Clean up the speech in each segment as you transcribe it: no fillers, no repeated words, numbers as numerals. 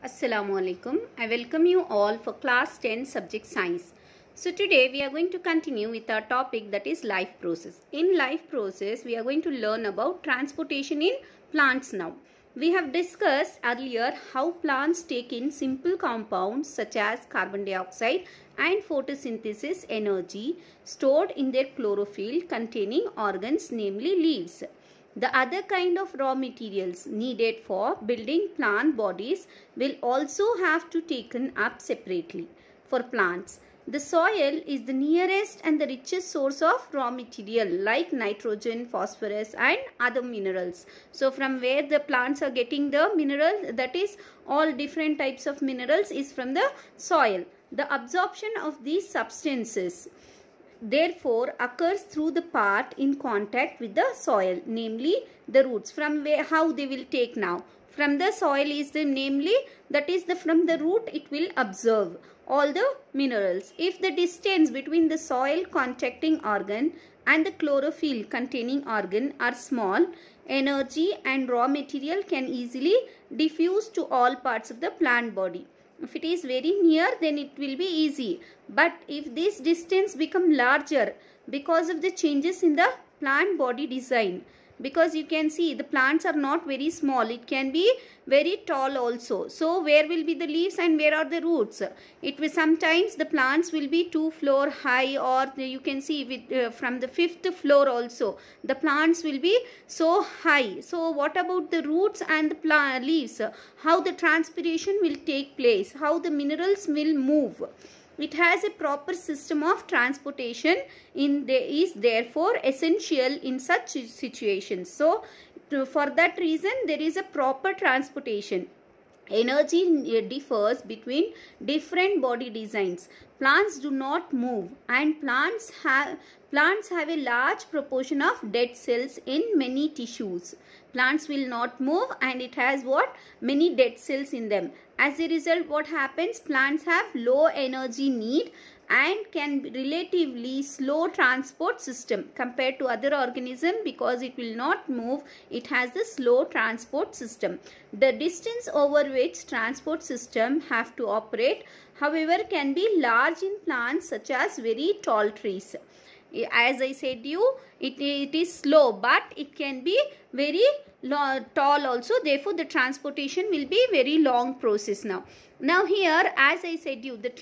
Assalamu alaikum. I welcome you all for class 10 subject science. So today we are going to continue with our topic, that is life process. In life process we are going to learn about transportation in plants now. We have discussed earlier how plants take in simple compounds such as carbon dioxide and photosynthesis energy stored in their chlorophyll containing organs, namely leaves. The other kind of raw materials needed for building plant bodies will also have to taken up separately. For plants, the soil is the nearest and the richest source of raw material like nitrogen, phosphorus and other minerals. So from where the plants are getting the minerals, that is all different types of minerals, is from the soil. The absorption of these substances therefore occurs through the part in contact with the soil, namely the roots. From where, how they will take now, from the soil is the, namely that is the, from the root it will absorb all the minerals. If the distance between the soil contacting organ and the chlorophyll containing organ are small, energy and raw material can easily diffuse to all parts of the plant body. If it is very near, then it will be easy. But if this distance become larger because of the changes in the plant body design, because you can see the plants are not very small, it can be very tall also. So where will be the leaves and where are the roots? It will sometimes the plants will be 2 floor high, or you can see with from the 5th floor also the plants will be so high. So what about the roots and the plant leaves? How the transpiration will take place, how the minerals will move? It has a proper system of transportation is therefore essential in such situations. So for that reason there is a proper transportation. Energy differs between different body designs. Plants do not move, and plants have a large proportion of dead cells in many tissues. Plants will not move and it has what? Many dead cells in them. As a result, what happens? Plants have low energy need and can relatively slow transport system compared to other organism. Because it will not move, it has the slow transport system. The distance over which transport system have to operate, however, can be large in plants such as very tall trees. As I said you, it is slow, but it can be very tall also. Therefore the transportation will be very long process. Now here, as I said you, the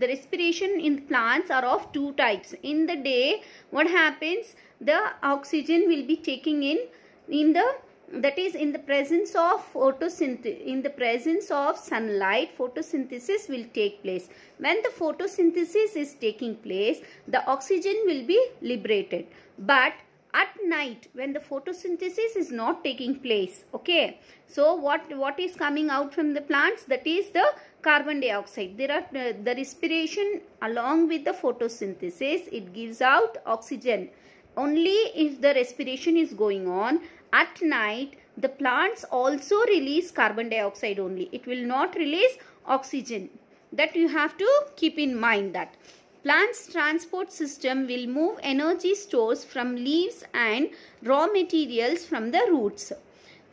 respiration in plants are of two types. In the day, what happens? The oxygen will be taking in the, that is in the presence of photosynthesis, in the presence of sunlight, photosynthesis will take place. When the photosynthesis is taking place, the oxygen will be liberated. But at night, when the photosynthesis is not taking place, okay, so what is coming out from the plants? That is the carbon dioxide. There are the respiration along with the photosynthesis, it gives out oxygen. Only if the respiration is going on at night, the plants also release carbon dioxide only. It will not release oxygen. That you have to keep in mind that. Plants' transport system will move energy stores from leaves and raw materials from the roots.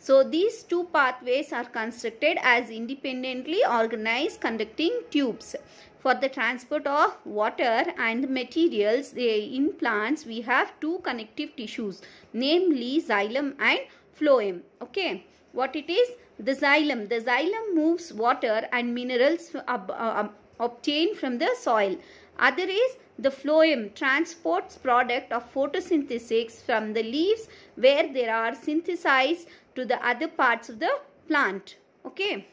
So these two pathways are constructed as independently organized conducting tubes. For the transport of water and materials in plants, we have two connective tissues, namely xylem and phloem. Okay, what it is? The xylem. The xylem moves water and minerals obtained from the soil. Other is the phloem, transports product of photosynthesis from the leaves where they are synthesized to the other parts of the plant. Okay.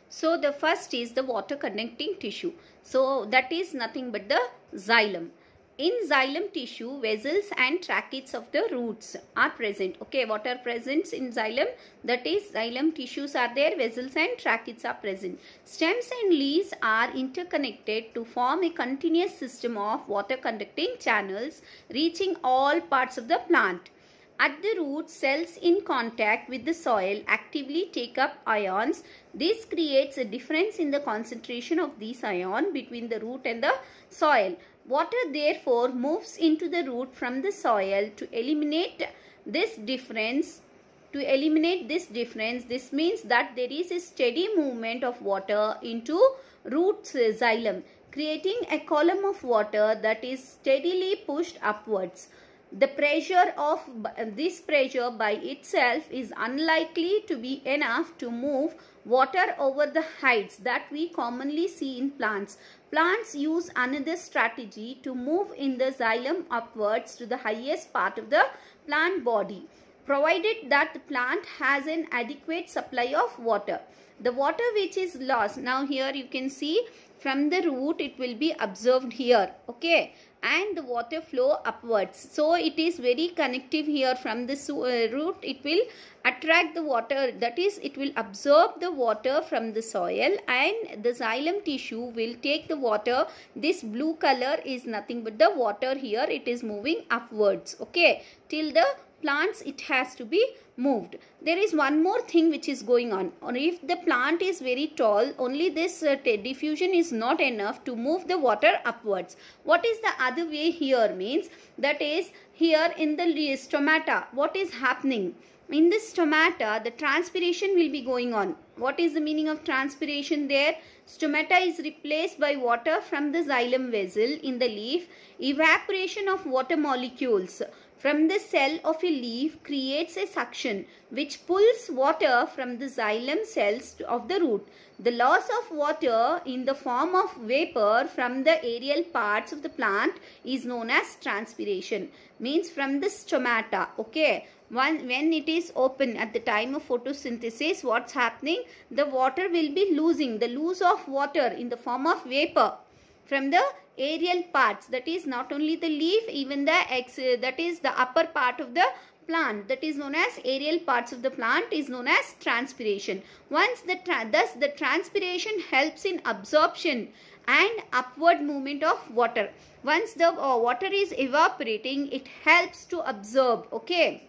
So the first is the water conducting tissue. So that is nothing but the xylem. In xylem tissue, vessels and tracheids of the roots are present. Okay, what are present in xylem? That is, xylem tissues are there, vessels and tracheids are present. Stems and leaves are interconnected to form a continuous system of water conducting channels reaching all parts of the plant. At the root, cells in contact with the soil actively take up ions. This creates a difference in the concentration of these ions between the root and the soil. Water therefore moves into the root from the soil. To eliminate this difference, To eliminate this difference, this means that there is a steady movement of water into root xylem, creating a column of water that is steadily pushed upwards. The pressure of this pressure by itself is unlikely to be enough to move water over the heights that we commonly see in plants. Plants use another strategy to move in the xylem upwards to the highest part of the plant body, provided that the plant has an adequate supply of water. The water which is lost, now here you can see from the root it will be absorbed here, okay, and the water flow upwards. So it is very connective here. From this root it will attract the water, that is it will absorb the water from the soil, and the xylem tissue will take the water. This blue color is nothing but the water here, it is moving upwards, okay, till the plants it has to be moved. There is one more thing which is going on. Or if the plant is very tall, only this diffusion is not enough to move the water upwards. What is the other way here means, that is here in the stomata, what is happening? In the stomata, the transpiration will be going on. What is the meaning of transpiration there? Stomata is replaced by water from the xylem vessel in the leaf. Evaporation of water molecules from the cell of a leaf creates a suction which pulls water from the xylem cells of the root. The loss of water in the form of vapor from the aerial parts of the plant is known as transpiration. Means from the stomata, okay. When it is open at the time of photosynthesis, what's happening? The water will be losing. The loss of water in the form of vapor from the aerial parts, that is not only the leaf, even the that is the upper part of the plant, that is known as aerial parts of the plant, is known as transpiration. Once thus the transpiration helps in absorption and upward movement of water. Once the water is evaporating, it helps to absorb, okay,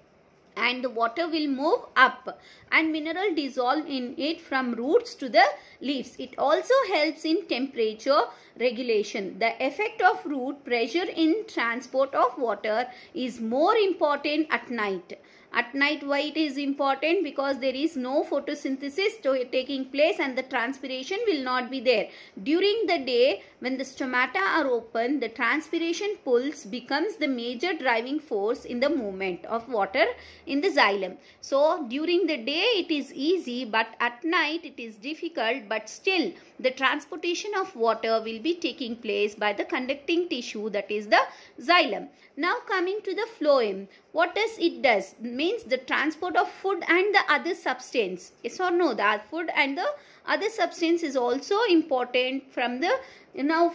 and the water will move up and mineral dissolve in it from roots to the leaves. It also helps in temperature regulation. The effect of root pressure in transport of water is more important at night. At night, why it is important? Because there is no photosynthesis taking place and the transpiration will not be there. During the day, when the stomata are open, the transpiration pulse becomes the major driving force in the movement of water in the xylem. So, during the day it is easy, but at night it is difficult, but still the transportation of water will be taking place by the conducting tissue, that is the xylem. Now coming to the phloem, what does it does? Means the transport of food and the other substance. Yes or no? The food and the other substance is also important from the,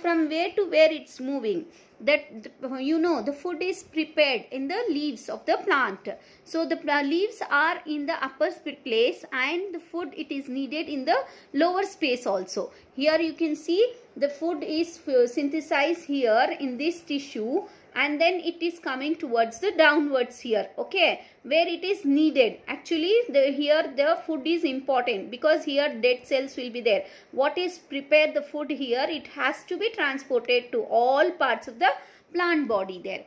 from where to where it's moving. That the food is prepared in the leaves of the plant. So the leaves are in the upper place and the food it is needed in the lower space also. Here you can see the food is synthesized here in this tissue, and then it is coming towards the downwards here, okay, where it is needed. Actually here the food is important, because here dead cells will be there. What is prepared the food here, it has to be transported to all parts of the plant body there.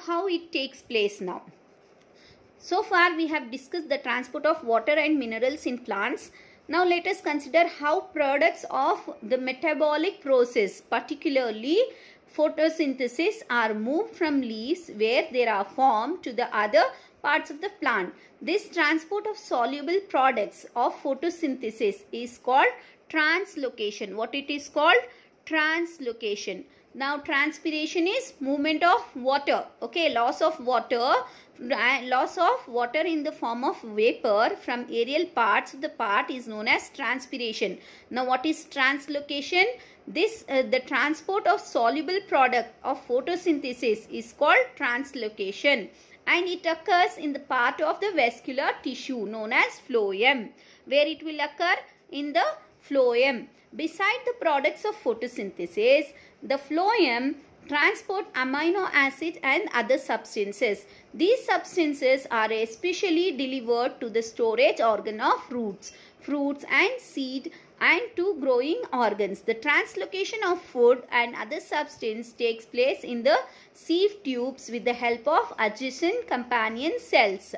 How it takes place now? So far we have discussed the transport of water and minerals in plants. Now let us consider how products of the metabolic process, particularly photosynthesis, are moved from leaves where they are formed to the other parts of the plant. This transport of soluble products of photosynthesis is called translocation. What it is called? Translocation. Now transpiration is movement of water, okay, loss of water in the form of vapor from aerial parts of the part is known as transpiration. Now what is translocation? This the transport of soluble product of photosynthesis is called translocation, and it occurs in the part of the vascular tissue known as phloem, where it will occur in the phloem. Beside the products of photosynthesis, the phloem transport amino acid and other substances. These substances are especially delivered to the storage organ of roots, fruits and seed, and to growing organs. The translocation of food and other substance takes place in the sieve tubes with the help of adjacent companion cells.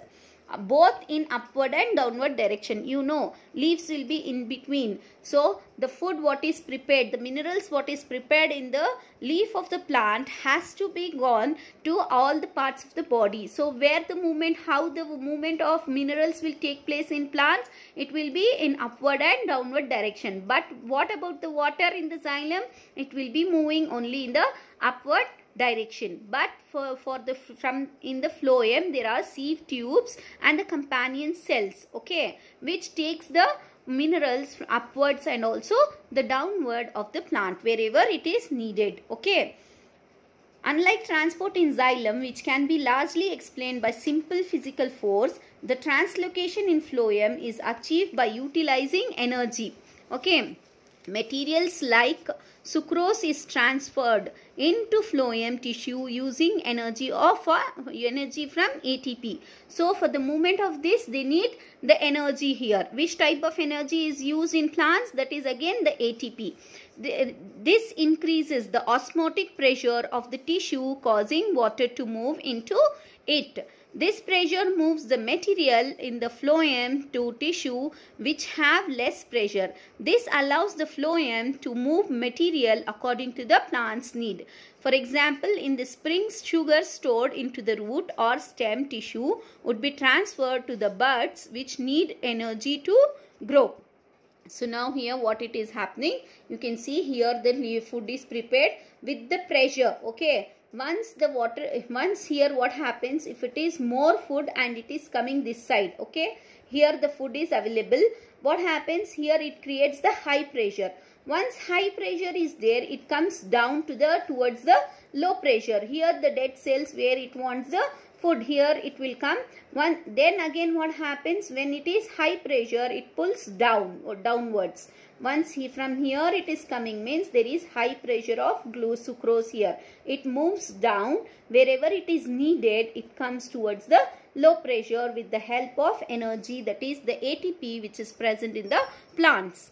both in upward and downward direction. You know, leaves will be in between. So the food what is prepared, the minerals what is prepared in the leaf of the plant has to be gone to all the parts of the body. So where the movement, how the movement of minerals will take place in plants, it will be in upward and downward direction. But what about the water in the xylem? It will be moving only in the upward direction. But in the phloem there are sieve tubes and the companion cells, okay, which takes the minerals upwards and also the downward of the plant wherever it is needed, okay. Unlike transport in xylem, which can be largely explained by simple physical force, the translocation in phloem is achieved by utilizing energy, okay. Materials like sucrose is transferred into phloem tissue using energy from ATP. So for the movement of this, they need the energy here. Which type of energy is used in plants? That is again the ATP. This increases the osmotic pressure of the tissue, causing water to move into it. This pressure moves the material in the phloem to tissue which have less pressure. This allows the phloem to move material according to the plant's need. For example, in the spring, sugar stored into the root or stem tissue would be transferred to the buds which need energy to grow. So now here what it is happening, you can see here the food is prepared with the pressure, okay. Once here what happens, if it is more food and it is coming this side, okay, here the food is available, what happens here, it creates the high pressure. Once high pressure is there, it comes down to towards the low pressure. Here the dead cells where it wants the food, here it will come. Then again what happens, when it is high pressure, it pulls down or downwards. Once from here it is coming, means there is high pressure of sucrose here. It moves down, wherever it is needed, it comes towards the low pressure with the help of energy, that is the ATP which is present in the plants.